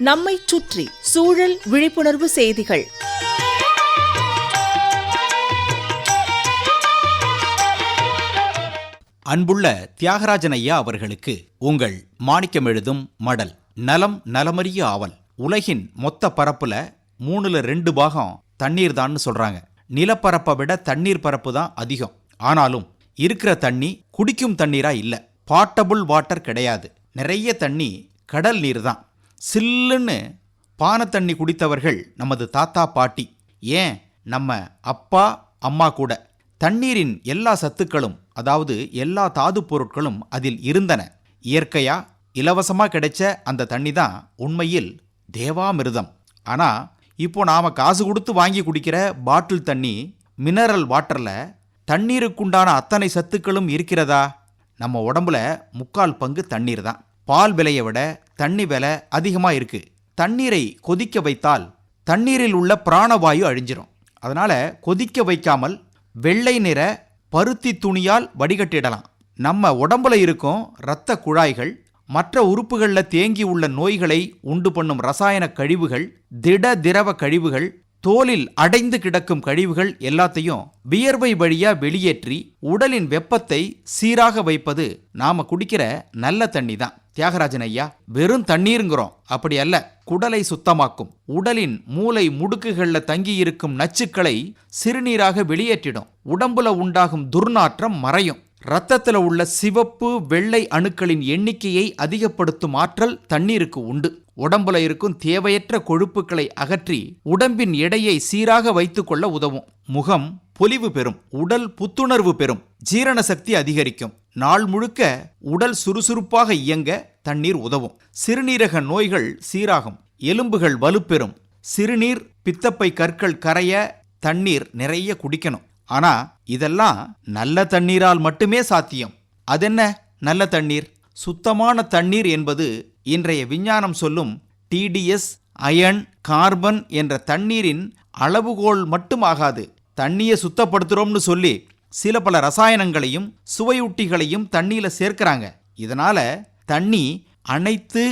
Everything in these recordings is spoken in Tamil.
நம்மைச் சுற்றி சூழல் விழிப்புணர்வு செய்திகள். அன்புள்ள தியாகராஜன் ஐயா அவர்களுக்கு உங்கள் மாணிக்கம் எழுதும் மடல். நலம் நலமறிய ஆவல். உலகின் மொத்த பரப்புல 3/2 பாகம் தண்ணீர் தான் சொல்றாங்க. நிலப்பரப்பை விட தண்ணீர் பரப்பு தான் அதிகம். ஆனாலும் இருக்கிற தண்ணி குடிக்கும் தண்ணீரா இல்ல. பாட்டபுள் வாட்டர் கிடையாது. நிறைய தண்ணி கடல் நீர் தான். சில்லுன்னு பானை தண்ணி குடித்தவர்கள் நமது தாத்தா பாட்டி, ஏன் நம்ம அப்பா அம்மா கூட. தண்ணீரின் எல்லா சத்துக்களும், அதாவது எல்லா தாது பொருட்களும் அதில் இருந்தன. இயற்கையா இலவசமா கிடைச்ச அந்த தண்ணி தான் உண்மையில் தேவாமிர்தம். ஆனா இப்போ நாம காசு கொடுத்து வாங்கி குடிக்கிற பாட்டில் தண்ணி, மினரல் வாட்டர்ல தண்ணீருக்குண்டான அத்தனை சத்துக்களும் இருக்கிறதா? நம்ம உடம்புல 3/4 பங்கு தண்ணீர் தான். பால் விலையை விட தண்ணி விலை அதிகமாக இருக்கு. தண்ணீரை கொதிக்க வைத்தால் தண்ணீரில் உள்ள பிராணவாயு அழிஞ்சிரும். அதனால கொதிக்க வைக்காமல் வெள்ளை நிற பருத்தி துணியால் வடிகட்டிடலாம். நம்ம உடம்புல இருக்கும் இரத்த குழாய்கள், மற்ற உறுப்புகளில் தேங்கி உள்ள நோய்களை உண்டு பண்ணும் ரசாயன கழிவுகள், திட திரவ கழிவுகள், தோலில் அடைந்து கிடக்கும் கழிவுகள் எல்லாத்தையும் வியர்வை வழியா வெளியேற்றி உடலின் வெப்பத்தை சீராக வைப்பது நாம குடிக்கிற நல்ல தண்ணி தான். தியாகராஜன் ஐயா, வெறும் தண்ணீருங்கிறோம், அப்படி அல்ல. குடலை சுத்தமாக்கும், உடலின் மூளை முடுக்குகள்ல தங்கி இருக்கும் நச்சுக்களை சிறுநீராக வெளியேற்றிடும். உடம்புல உண்டாகும் துர்நாற்றம் மறையும். இரத்தத்தில் உள்ள சிவப்பு வெள்ளை அணுக்களின் எண்ணிக்கையை அதிகப்படுத்தும் ஆற்றல் தண்ணீருக்கு உண்டு. உடம்புல இருக்கும் தேவையற்ற கொழுப்புக்களை அகற்றி உடம்பின் எடையை சீராக வைத்துக் கொள்ள உதவும். முகம் பொலிவு பெறும், உடல் புத்துணர்வு பெறும், ஜீரண சக்தி அதிகரிக்கும். நாள் முழுக்க உடல் சுறுசுறுப்பாக இயங்க தண்ணீர் உதவும். சிறுநீரக நோய்கள் சீராகும், எலும்புகள் வலுப்பெறும். சிறுநீர் பித்தப்பை கற்கள் கரைய தண்ணீர் நிறைய குடிக்கணும். ஆனா இதெல்லாம் நல்ல தண்ணீரால் மட்டுமே சாத்தியம். அதென்ன நல்ல தண்ணீர்? சுத்தமான தண்ணீர் என்பது இன்றைய விஞ்ஞானம் சொல்லும் TDS, அயன், கார்பன் என்ற தண்ணீரின் அளவுகோல் மட்டும் ஆகாது. தண்ணியை சுத்தப்படுத்துறோம்னு சொல்லி சில பல ரசாயனங்களையும் சுவையூட்டிகளையும் தண்ணியில சேர்க்கிறாங்க. இதனால தண்ணி அனைத்து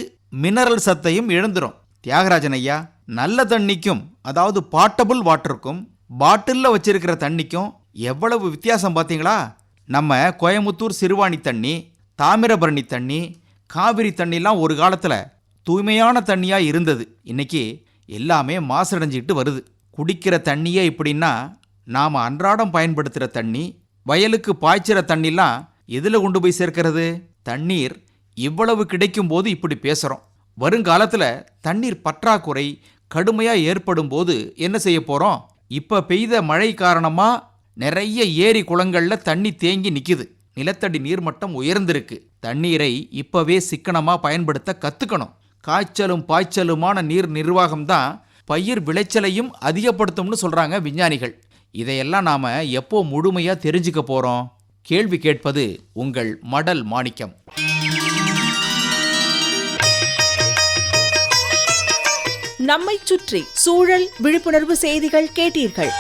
மினரல் சத்தையும் இழந்துரும். தியாகராஜன் ஐயா, நல்ல தண்ணிக்கும், அதாவது பாட்டபுள் வாட்டருக்கும் பாட்டில்ல வச்சிருக்கிற தண்ணிக்கும் எவ்வளவு வித்தியாசம் பார்த்தீங்களா? நம்ம கோயமுத்தூர் சிறுவாணி தண்ணி, தாமிரபரணி தண்ணி, காவிரி தண்ணிலாம் ஒரு காலத்தில் தூய்மையான தண்ணியாக இருந்தது. இன்னைக்கு எல்லாமே மாசடைஞ்சிட்டு வருது. குடிக்கிற தண்ணியே இப்படின்னா நாம் அன்றாடம் பயன்படுத்துகிற தண்ணி, வயலுக்கு பாய்ச்சிற தண்ணிலாம் எதில் கொண்டு போய் சேர்க்கிறது? தண்ணீர் இவ்வளவு கிடைக்கும் போது இப்படி பேசுகிறோம். வருங்காலத்தில் தண்ணீர் பற்றாக்குறை கடுமையாக ஏற்படும் போது என்ன செய்ய போகிறோம்? இப்போ பெய்த மழை காரணமாக நிறைய ஏரி குளங்களில் தண்ணி தேங்கி நிற்குது. நிலத்தடி நீர்மட்டம் உயர்ந்திருக்கு. தண்ணீரை இப்போவே சிக்கனமாக பயன்படுத்த கற்றுக்கணும். காய்ச்சலும் பாய்ச்சலுமான நீர் நிர்வாகம் தான் பயிர் விளைச்சலையும் அதிகப்படுத்தும்னு சொல்கிறாங்க விஞ்ஞானிகள். இதையெல்லாம் நாம் எப்போ முழுமையாக தெரிஞ்சுக்க போகிறோம்? கேள்வி கேட்பது உங்கள் மடல் மாணிக்கம். நம்மைச் சுற்றி சூழல் விழிப்புணர்வு செய்திகள் கேட்டீர்கள்.